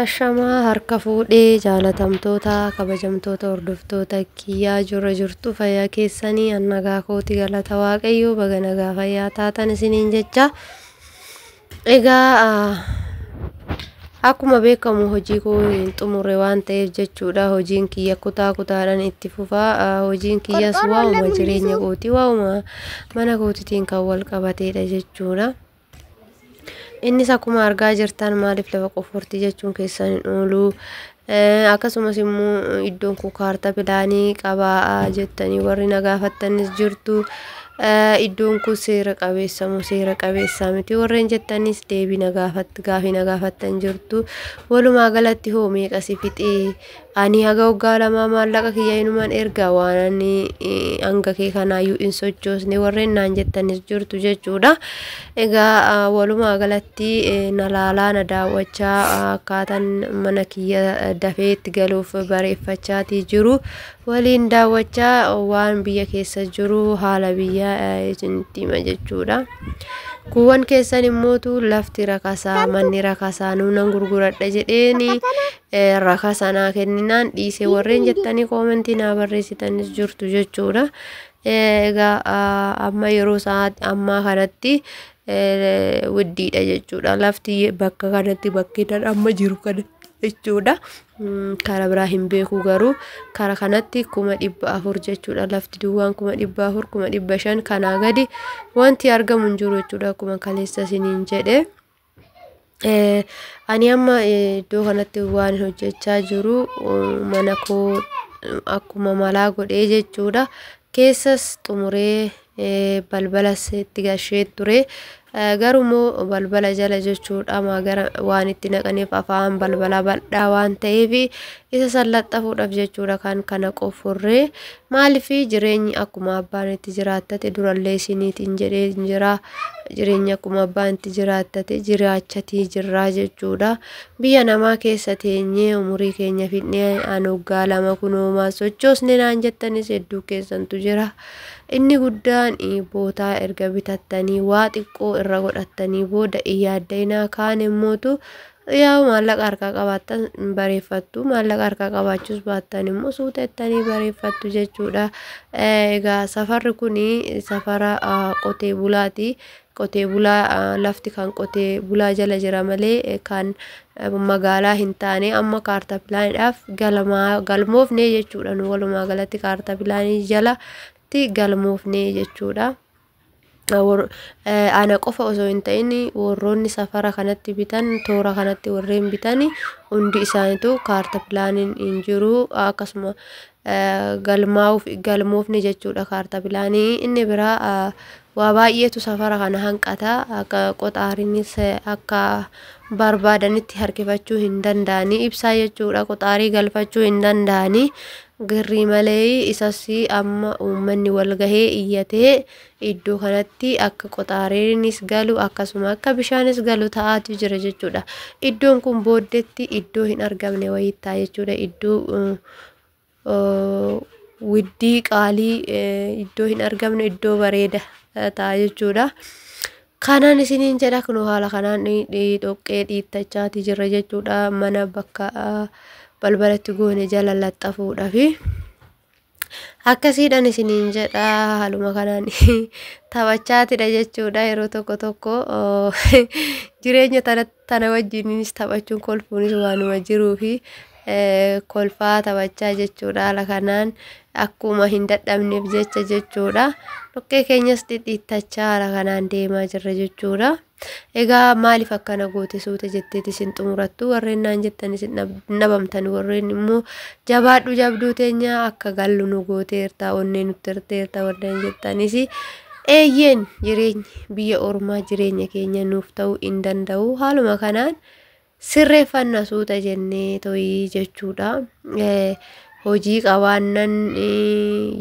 Ashama harka fuudhee jaalatamtoota kabajamtoota hordoftoota kiyyaa jirtu fayyaa keessanii annagaa kooti galata waaqayyoo baga nagaa fayyaa taatan isiniin jecha. Egaa akkuma beekamu hojii koo hin xumurre waan ta'eef jechuudha. Hojiin kiyya kutaa kutaadhaan itti fufaa. Hojiin kiyyas waa'uma jireenya kooti waa'uma mana kootitiin kan wal qabateedha jechuudha. Innis akkuma argaa jirtan maaliif lafa qoffortii jechuun keessan hin oolu. Akkasumas immoo iddoon kun kaartaa pilaanii qabaa jettanii warri na gaafattanis jirtu. Iddoon kun seera qabeessa moo seera qabeessaa miti warreen jettanis deebii gaafii na gaafattan jirtu. Walumaa galatti hoo meeqa si fixee ani haga waggaa lamaa maallaqa kiyya inumaan ergaa waan ani hanga kee kanaayyuu hin sochoosne warreen naan jettanis jirtu jechuudha. Egaa walumaa galatti na laalaa na daawwachaa akkaataan mana kiyya dafee itti galuuf bareeffachaatii jiru. Waliin daawwachaa waan biyya keessa jiru haala biyya isinitti hima jechuudha. Kuuwwan keessan immootu lafti rakasaa manni rakasaa nuunan gurguradha jedheeni rakasaa naa kenninaan dhiisee warreen jettanii koomentii naa barreessitanis jirtu jechuudha. Egaa amma yeroo sa'aati ammaa kanatti widdiidha jechuudha. Lafti bakka kanatti bakkeedhaan amma jiru kana jechuudha. Kara biraa hin beeku garuu kara kanatti 400,000 jechuudha. Lafti duwwaan 400,000 500 kanaa gadi wanti argamu hin jiru jechuudha. Akkuma kaleessa isiniin jedhe. Ani amma iddoo kanatti waan hojjechaa jiru mana koo akkuma malaa godhee jechuudha. Keessas xumuree balbalas itti gashee ture. Garumoo balbala jala jechuudha gara waan itti naqaniif afaan balbala bal'aa waan ta'eef isa sallaxafuudhaaf jechuudha kan kana qofforree maaliif jireenyi akkuma abbaan itti jiraattate durallee isiniitiin jedhee jira. Jireenya akkuma abbaan itti jiraattate jiraachatii jirraa jechuudha. Biyya namaa keessa teenyee umurii keenya fidnee waggaa 2 kunoomaa sochoosne naan jettanis hedduu keessantu jira. Inni guddaan bootaa erga bitattanii waa xiqqoo irra godhattanii booda yaaddaynaa kaan immootu yaa maallaqa harkaa qabaattan bareeffattu maallaqa harkaa qabaachuus baattan immoo suutettanii bareeffattu jechuudha. Egaa safarri kuni safara qotee bulaati. Qotee bulaa lafti kan qotee bulaa jala jira malee kan magaalaa hin taane amma kaartaa pilaaniidhaaf galmoofne jechuudha. Nu walumaa galatti kaartaa pilaanii jala galmoofne jechuudha. Ana qofa osoo hin ta'in warroonni safara kanatti bitan toora kanatti warreen bitani hundi isaaniitu kaartaa pilaaniin hin jiru. Akkasuma galmoofne jechuudha kaartaa pilaanii. Inni biraa waa baay'eetu safara kana hanqata. Akka qoxaariinis akka barbaadanitti harkifachuu hin danda'ani. Ibsaa jechuudha qoxaarii galfachuu hin danda'ani. Garrii malee isas amma uummanni wal gahee iyyatee iddoo kanatti akka qoxaariinis galu akkasuma akka bishaanis galu ta'aatu jira jechuudha. Iddoon kun booddeetti iddoo hin argamne wayiitaa jechuudha. Iddoo widdii qaalii iddoo hin argamne iddoo bareeda ta'a jechuudha. Kanaan isiniin jedha kunoo haala kanaan dhoqqee dhiittachaati jirra jechuudha. Mana bakka balbalatti goone jala laxxafuudhaafi akkasiidhaan isiniin jedha. Haaluma kanaan taphachaatidha jechuudha. Yeroo tokko jireenya tana wajjinis taphachuun kolfuunis waanuma jiruufi kolfaa taphachaa jechuudha. Haala kanaan akkuma hin dadhabneef jecha jechuudha. Dhoqqee keenyas dhiittachaa haala kanaan deemaa jirra jechuudha. Egaa maaliif akkana goote suute jetteeti isin xumurattu warreen naan jettanis nabamtan warreen immoo jabaadhu jabduu teenya akka gallu nu gooteerta onnee nutti hirteerta warreen jettanis eeyyeen jireenyi biyya ormaa jireenya keenya nuuf ta'uu hin danda'u. Haaluma kanaan sirreeffannaa suuta jennee to'ii jechuudha. Hojii qabaannan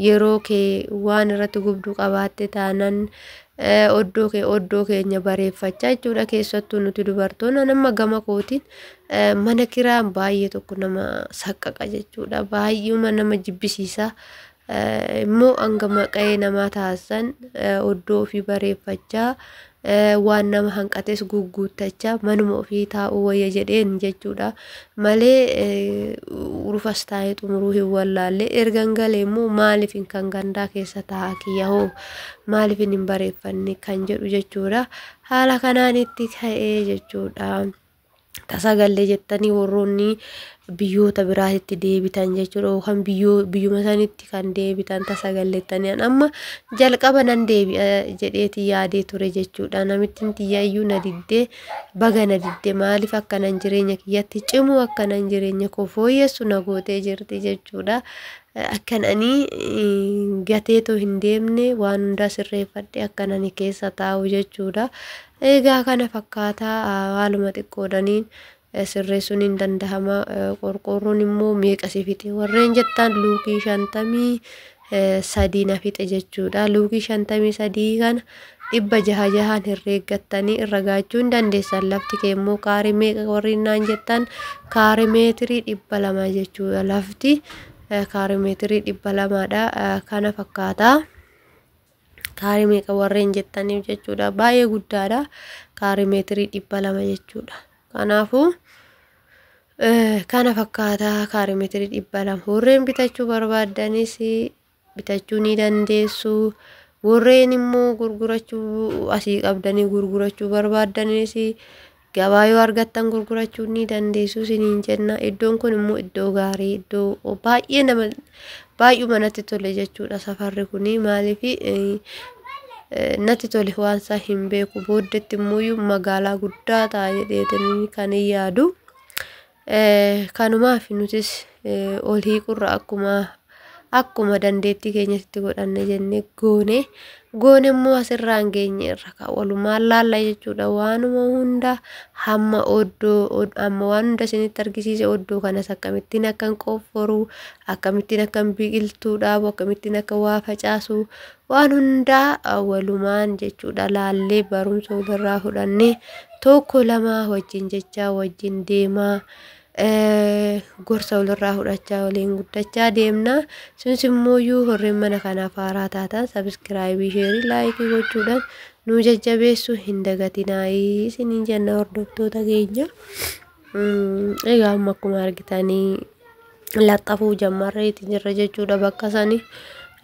yeroo kee waan irratti gubduu qabaatte taanan oddoo keenya bareeffachaa jechuudha. Keessattuu nuti dubartoonni nama gama kootiin mana kiraan baay'ee tokko nama saqqaqa jechuudha. Baay'uma nama jibbisiisa. Immoo hanga maqee namaa taasisan oddoo ofii bareeffachaa waan nama hanqates guguuttachaa manuma ofii taa'uu wayya jedheen jechuudha. Malee urufas taa'ee xumuruu hin wallaalle ergan galee immoo maaliif kan gandaa keessa taa'aa kiyya hoo maaliif hin bareeffanne kan jedhu jechuudha. Haala kanaanitti ka'ee jechuudha. Tasagallee jettanii warroonni biyyoota biraatti deebitan jechuudha yookaan biyyuma sanitti kan deebitan tasagalleettanii amma jalqaba nan deebi'a jedheeti yaadee ture jechuudha. Namittiin tiyyaayyuu na diddee baga na diddee maaliif akkanan jireenya kiyyatti cimu akkanan jireenya koo fooyyessu na gootee jirti jechuudha. Akkananii gateetoo hin deemne waan hunda sirreeffadhe akkanani keessa taa'u jechuudha. Egaa kana fakkaataa haaluma xiqqoodhaniin sirreessuun hin dandahama. Qorqorroon immoo meeqa si fixe warreen jettan luukii 53 na fixe jechuudha. Luukii 53 kana 600 herreeggattanii irra gaachuu hin dandeessan. Lafti kee immoo kaarii meeqa warri naan jettan kaarii meetirii 200 jechuudha. Lafti kaarii meetirii 200dha. Kana fakkaataa. Kaarii meeqa warreen jettaniif jechuudha. Baay'ee guddaadha. Kaarii meetirii 200 jechuudha. Kanaafuu kana fakkaataa kaarii meetirii 200 warreen bitachuu barbaaddanis bitachuu ni dandeessu. Warreen immoo gurgurachuu asii qabdanii gurgurachuu barbaaddanis gabaa yoo argattan gurgurachuu ni dandeessu siniin jenna. Iddoon kun immoo iddoo gaarii iddoo baay'ee natti tole jechuudha. Safarri kuni maaliif natti tole waan isaa hin beeku booddeetti immoo magaalaa guddaa ta'a jedheetanii kan yaadu. Kanumaaf nutis ol hiiqurra akkuma dandeettii keenyatti godhanne jennee goone immoo asirraan geenye irra kan walumaan laalla jechuudha. Waanuma hunda hamma waan hunda isinitti argisiise oddoo kanas akkamittiin akkan qofforuu akkamittiin akkan biqiltuu dhaabu akkamittiin akka waa facaasu waan hundaa walumaan jechuudha laallee barumsa walirraa fudhannee tokko lama wajjin jechaa wajjin deemaa. Gorsa walirraa fudhachaa waliin guddachaa deemna. Sunis immoo warreen mana kanaaf haaraa taatan sabiskiraayibii sheerii laayikii gochuudhaan nu jajjabeessuu hin dagatinaa isiniin jenna hordoftoota keenya. Egaa amma akkuma argitanii laxxafuu jammarreetti jirra jechuudha. Bakka sanii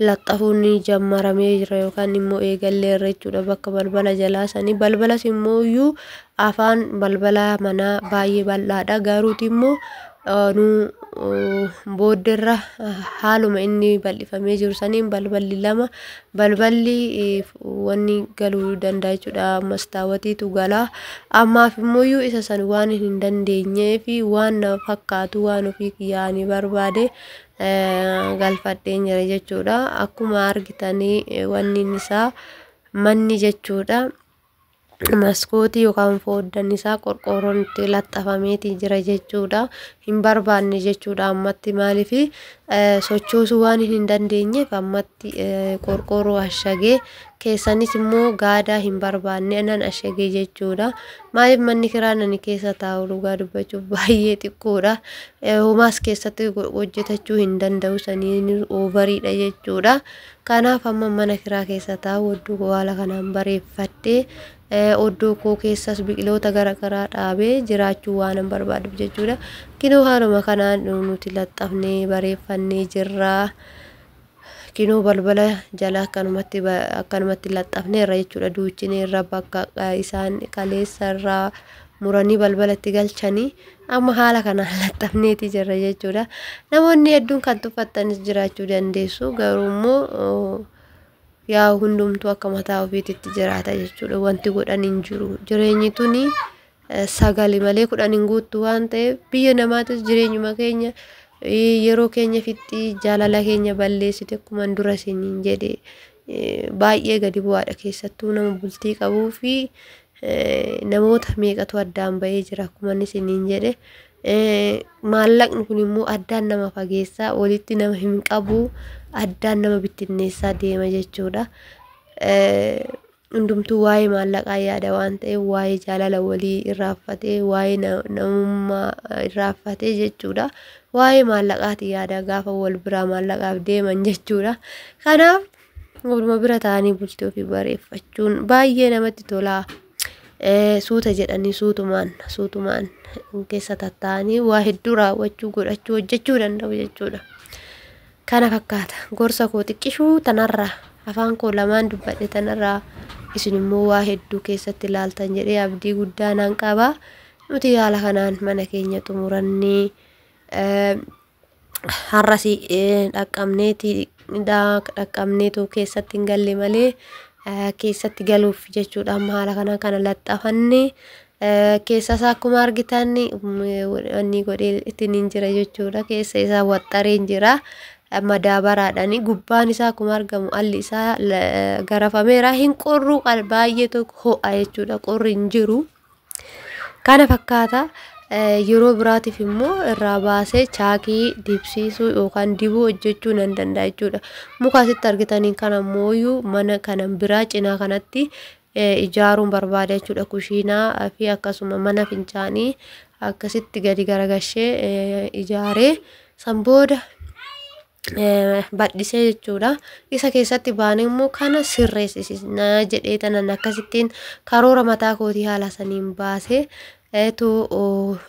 laxxafuun jammaramee jira yookaan immoo eegallee irra jechuudha. Bakka balbala jalaa sanii balbalas immoo afaan balbala manaa baay'ee bal'aadha. Garuuti immoo nu booddeerra haaluma inni bal'ifamee jiru saniin balballi lama balballi wanni galuu danda'a jechuudha. Mastaawwatiitu galaa. Ammaaf immoo isa san waan hin dandeenyee fi waan na fakkaatu waan ofii kiyyaanii barbaade galfadheen jira jechuudha. Akkuma argitanii wanni isaa manni jechuudha. Maskootii yookaan fooddan isaa qorqorroon itti laxxafameeti jira jechuudha. Hin barbaanne jechuudha ammatti maaliif sochoosuu waan hin dandeenyeef ammatti qorqorroo ashagee keessanis immoo gaadaa hin barbaanne nan ashagee jechuudha. Maaliif manni kiraan ani keessa taa'u dhugaa dubbachuuf baay'ee xiqqoodha. Homaas keessatti hojjetachuu hin danda'u saniin oovariidha jechuudha. Kanaaf amma mana kiraa keessa taa'u oddoo haala kanaan bareeffadhee oddoo koo keessas biqiloota garaagaraa dhaabee jiraachuu waan barbaaduuf jechuudha. Kinoo haaluma kanaan nuti laxxafnee bareeffannee jirra. Kinoo balbala jala akkanumatti laxxafnee irra jechuudha. Duuchinee irra bakka isaan kaleessa irraa muranii balbalatti galchanii amma haala kanaan laxxafneeti jirra jechuudha. Namoonni hedduun kan tuffattanis jiraachuu dandeessu. Garuu immoo yaa hundumtuu akka mataa ofiitti jiraata jechuudha. Wanti godhan hin jiru. Jireenyi tuni sagali malee kudhan hin guuttu waan ta'eef biyya namaatis jireenyuma keenya yeroo keenya fixxii jaalala keenya balleessite akkuma dura isiniin jedhe baay'ee gadi bu'aadha. Keessattuu nama bultii qabuu fi namoota meeqatu addaan bahee jira akkuma isiniin jedhe. Maallaqni kun immoo addaan nama fageessaa walitti nama hin qabu addaan nama bittinneessaa deema jechuudha. Hundumtuu waa'ee maallaqaa yaada waan ta'eef waa'ee jaalala walii irraanfatee waa'ee namummaa irraanfatee jechuudha. Waa'ee maallaqaati yaada gaafa wal biraa maallaqaaf deeman jechuudha. Kanaaf Waluma bira ta'anii bultii ofii bareeffachuun baay'ee namatti tola. Suuta jedhanii suutumaan keessa tatta'anii waa hedduu raawwachuu godhachuu hojjechuu danda'u jechuudha. Kana fakkaata gorsa koo xiqqishuu tanarraa afaan koo lamaan dubbadhe tanarraa isin immoo waa hedduu keessatti ilaaltan jedhee abdii guddaa nan qaba. Nuti haala kanaan mana keenya xumurannee har'asi dhaqqabneetu keessatti hin galle malee keessatti galuuf jechuudha. Amma haala kana laxxafannee keessa isaa akkuma argitan wanni godhee ittiin hin jira jechuudha. Keessa isaa waxxareen jira. Madaabaraadhaan gubbaan isaa akkuma argamu alli isaa garafameera. Hin qorru baay'ee tokko ho'a jechuudha. Qorri hin jiru. Kana fakkaata. Yeroo biraatiif immoo irraa baasee chaakii dibsiisuu yookaan dibuu hojjechuu nan danda'a jechuudha. Muka asitti argitaniin kana mooyyuu mana kana biraa cinaa kanatti ijaaruun barbaada jechuudha. Kushiinaa fi akkasuma mana fincaanii akkasitti gadi garagashee ijaaree san booda badhisee jechuudha. Isa keessatti baanee immoo kana sirreessisna jedhee tanan akkasittiin karoora mataa kootii haala saniin baasee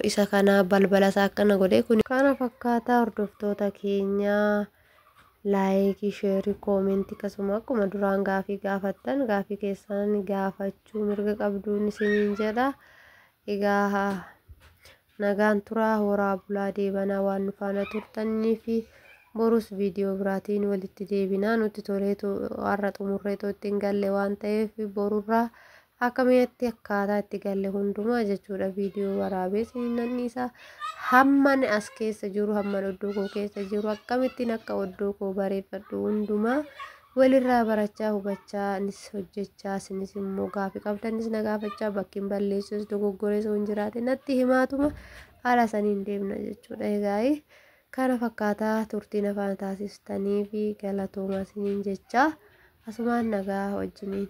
isa kana balbala isaa akkana godhee kun kana fakkaata. Hordoftoota keenya laayikii, sheerii, koomentii akkasuma akkuma duraan gaafii gaafattan gaafii keessan gaafachuu mirga qabduun isiniin jedha. Egaa nagaan turaa horaa bulaa deebanaa waan nu faana turtanii fi borus viidiyoo biraatiin walitti deebinaa. Nuti toleetu har'a xumurreetoo ittiin galle waan ta'eef borurraa akkamitti akkaataa itti galle hundumaa jechuudha viidiyoo waraabee isiniin isaa hamman as keessa jiru hamman oddoo koo keessa jiru akkamittiin akka oddoo koo bareeffadhu hundumaa walirraa barachaa hubachaa nis hojjechaa isinis immoo gaafii qabdanis na gaafachaa bakkiin balleessus dogoggoree osoo hin jiraate natti himaatuma haala saniin deemna jechuudha. Egaa kana fakkaataa turtiin afaan taasistanii fi galatoomaa isiniin jechaa asumaan nagaa wajjiniin.